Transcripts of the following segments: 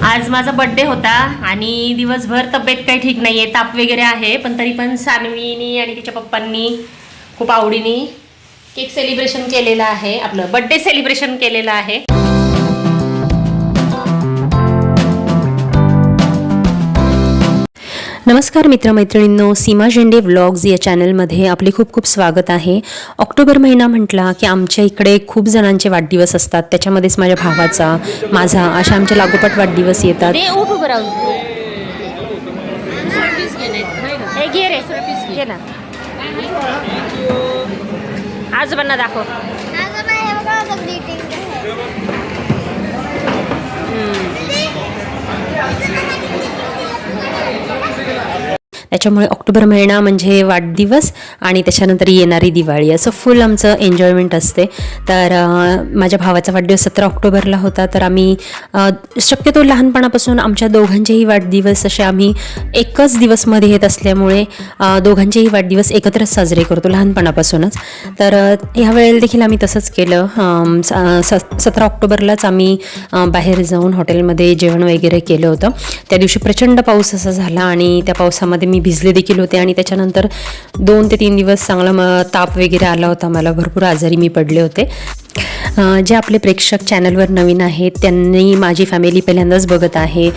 आज माझा बर्थडे होता आणि दिवसभर तब्येत काही ठीक नाहीये, ताप वगैरे आहे, पण तरी पण सानवीनी आणि तिच्या पप्पांनी खूप आवडीने केक सेलिब्रेशन केलेलं आहे, आपलं बर्थडे सेलिब्रेशन केलेलं आहे। नमस्कार मित्रमैत्रिणींनो, सीमा झेंडे व्लॉग्स या चॅनलमध्ये आपले खूप खूप स्वागत आहे। ऑक्टोबर महिना म्हटला की आमच्या इकडे खूप जणांचे वाढदिवस असतात, त्याच्यामध्येच माझ्या भावाचा, माझा, अशा आमचे लागोपाठ वाढदिवस येतात। आजोबांना दाखव। त्याच्यामुळे ऑक्टोबर महिना म्हणजे वाढदिवस आणि त्याच्यानंतर येणारी दिवाळी, असं फुल आमचं एन्जॉयमेंट असते। तर माझ्या भावाचा वाढदिवस 17 ऑक्टोबरला होता, तर आम्ही शक्यतो लहानपणापासून आमच्या दोघांचेही वाढदिवस असे आम्ही एकच दिवसमध्ये येत असल्यामुळे दोघांचेही वाढदिवस एकत्रच साजरे करतो लहानपणापासूनच। तर ह्या वेळेला देखील आम्ही तसंच केलं। 17 ऑक्टोबरलाच आम्ही बाहेर जाऊन हॉटेलमध्ये जेवण वगैरे केलं होतं। त्या दिवशी प्रचंड पाऊस असा झाला आणि त्या पावसामध्ये मी भिजले देखील होते आणि त्याच्यानंतर 2 ते 3 दिवस चांगला ताप वगैरे आला होता मला, भरपूर आजारी मी पडले होते। जे आपले प्रेक्षक चॅनलवर नवीन आहेत त्यांनी माझी फॅमिली पहिल्यांदाच बघत आहे,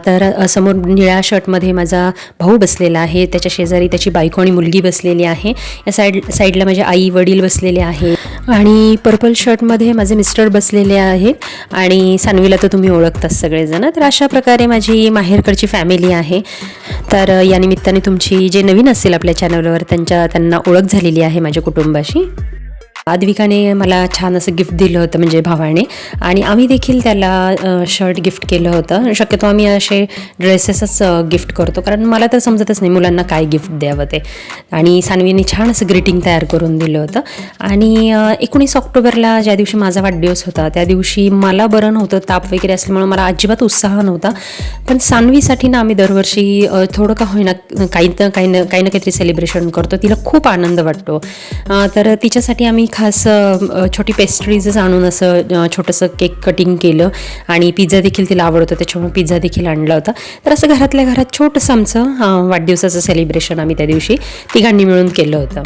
तर समोर निळ्या शर्टमध्ये माझा भाऊ बसलेला आहे, त्याच्या शेजारी त्याची बायको आणि मुलगी बसलेली आहे, या साईडला माझे आई वडील बसलेले आहे आणि पर्पल शर्टमध्ये माझे मिस्टर बसलेले आहेत आणि सानवीला तर तुम्ही ओळखताच सगळेजण। तर अशा प्रकारे माझी माहेरकडची फॅमिली आहे। तर या निमित्ताने तुमची जे नवीन असतील आपल्या चॅनलवर त्यांना ओळख झालेली आहे माझ्या कुटुंबाशी। आद्विकाने मला छान असं गिफ्ट दिलं होतं म्हणजे भावाने, आणि आम्ही देखील त्याला शर्ट गिफ्ट केलं होतं। शक्यतो आम्ही असे ड्रेसेसच गिफ्ट करतो, कारण मला तर समजतच नाही मुलांना काय गिफ्ट द्यावं ते, आणि सानवीने छान असं ग्रीटिंग तयार करून दिलं होतं। आणि 19 ऑक्टोबरला ज्या दिवशी माझा वाढदिवस होता त्या दिवशी मला बरं नव्हतं, ताप वगैरे असल्यामुळे मला अजिबात उत्साह नव्हता, पण सानवीसाठी ना आम्ही दरवर्षी थोडं का होईना काही ना काहीतरी सेलिब्रेशन करतो, तिला खूप आनंद वाटतो। तर तिच्यासाठी आम्ही खास छोटी पेस्ट्रीजच आणून असं छोटंसं केक कटिंग केलं आणि पिझ्झा देखील तिला आवडतो त्याच्यामुळे पिझ्झा देखील आणला होता। तर असं घरातल्या घरात छोटंसं आमचं वाढदिवसाचं सेलिब्रेशन आम्ही त्या दिवशी तिघांनी मिळून केलं होतं।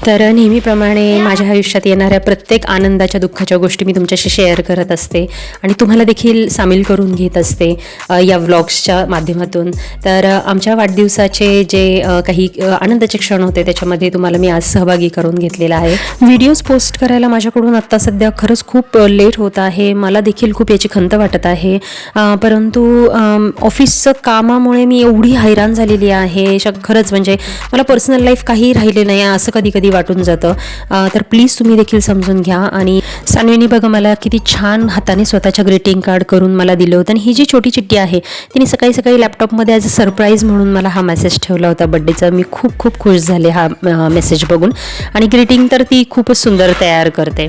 तर नेहमीप्रमाणे माझ्या आयुष्यात येणाऱ्या प्रत्येक आनंदाच्या दुःखाच्या गोष्टी मी तुमच्याशी शेअर करत असते आणि तुम्हाला देखील सामील करून घेत असते या व्लॉग्सच्या माध्यमातून। तर आमच्या वाढदिवसाचे जे काही आनंदाचे क्षण होते त्याच्यामध्ये तुम्हाला मी आज सहभागी करून घेतलेला आहे। व्हिडिओज पोस्ट करायला माझ्याकडून आत्ता सध्या खरंच खूप लेट होत आहे, मला देखील खूप याची खंत वाटत आहे, परंतु ऑफिसचं कामामुळे मी एवढी हैराण झालेली आहे, खरंच म्हणजे मला पर्सनल लाईफ काही राहिले नाही असं कधी कधी वाटून जातं। तर प्लीज तुम्ही देखील समजून घ्या। आणि सानवीने बघा मला किती छान हाताने स्वतःच्या ग्रीटिंग कार्ड करून मला दिलं होतं, आणि ही जी छोटी चिठ्ठी आहे तिने सकाळी सकाळी लॅपटॉपमध्ये ॲज अ सरप्राईज म्हणून मला हा मेसेज ठेवला होता बड्डेचा। मी खूप खूप खुश झाले हा मेसेज बघून, आणि ग्रीटिंग तर ती खूपच सुंदर तयार करते।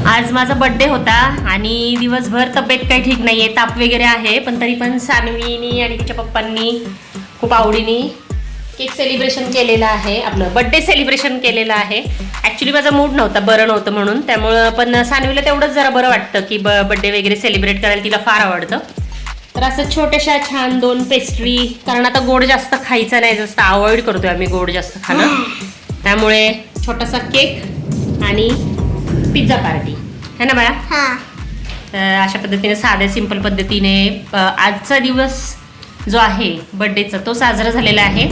आज माझा बर्थडे होता आणि दिवसभर तब्येत काही ठीक नाहीये, ताप वगैरे आहे, पण तरी पण सानवीनी आणि तिच्या पप्पांनी खूप आवडीने केक सेलिब्रेशन केलेलं आहे, आपलं बर्थडे सेलिब्रेशन केलेलं आहे। ॲक्च्युली माझा मूड नव्हता, बरं नव्हतं म्हणून, त्यामुळं पण सानवीला तेवढंच जरा बरं वाटतं की बर्थडे वगैरे सेलिब्रेट करायला तिला फार आवडतं। तर असं छोट्याशा छान 2 पेस्ट्री, कारण आता गोड जास्त खायचं नाही, जास्त अवॉइड करतोय आम्ही गोड जास्त खाणं, त्यामुळे छोटासा केक आणि पिझ्झा पार्टी है ना बाळा। तर अशा पद्धतीने साध्या सिंपल पद्धतीने आजचा दिवस जो आहे बर्थडेचा तो साजरा झालेला आहे।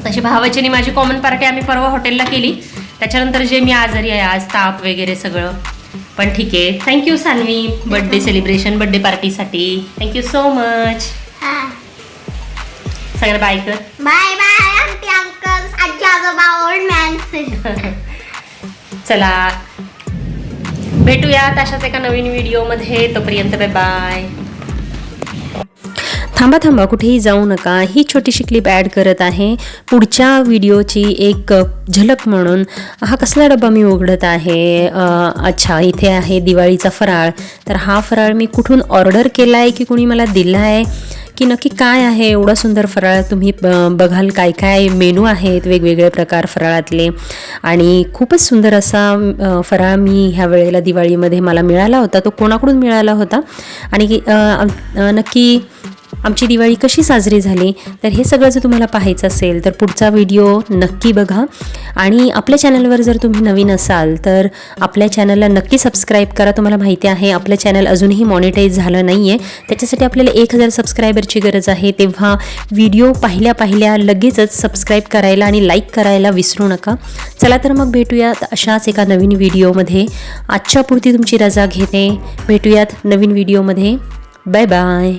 तशी भावाची आणि माझी कॉमन पार्टी आम्ही परवा हॉटेलला केली, त्याच्यानंतर जे मी आजारी आहे आज ताप वगैरे सगळं, पण ठीक आहे. Thank you Sanvi birthday celebration, birthday पार्टीसाठी. Thank you so much. सगळं बाय कर. बाय बाय आंटी अंकल्स, आजी आजोबा, ओल्ड मॅन. चला भेटूयात अशाच एका नवीन व्हिडिओमध्ये. तोपर्यंत बाय बाय. थांबा कुठेही जाऊ नका. ही छोटीशी क्लिप ॲड करत आहे पुढच्या व्हिडिओची एक झलक म्हणून. हा कसला डबा मी उघडत आहे? अच्छा, इथे आहे दिवाळीचा फराळ. तर हा फराळ मी कुठून ऑर्डर केला आहे की कुणी मला दिला आहे की नक्की काय आहे? एवढा सुंदर फराळ तुम्ही बघाल. काय काय मेनू आहेत वेगवेगळे प्रकार फराळातले. आणि खूपच सुंदर असा फराळ मी ह्या वेळेला दिवाळीमध्ये मला मिळाला होता. तो कोणाकडून मिळाला होता आणि नक्की आमची दिवाळी कशी साजरी झाली, तर हे सगळं जर तुम्हाला पाहायचं असेल तर पुढचा व्हिडिओ नक्की बघा. आणि आपल्या चॅनलवर जर तुम्ही नवीन असाल तर आपल्या चॅनलला नक्की सबस्क्राईब करा. तुम्हाला माहिती आहे आपलं चॅनल अजूनही मॉनिटाईज झालं नाही आहे. त्याच्यासाठी आपल्याला 1000 सबस्क्रायबरची गरज आहे. तेव्हा व्हिडिओ पाहिल्या लगेचच सबस्क्राईब करायला आणि लाईक करायला विसरू नका. चला तर मग भेटूयात अशाच एका नवीन व्हिडिओमध्ये. आजच्या पुरती तुमची रजा घेते. भेटूयात नवीन व्हिडिओमध्ये. Bye bye.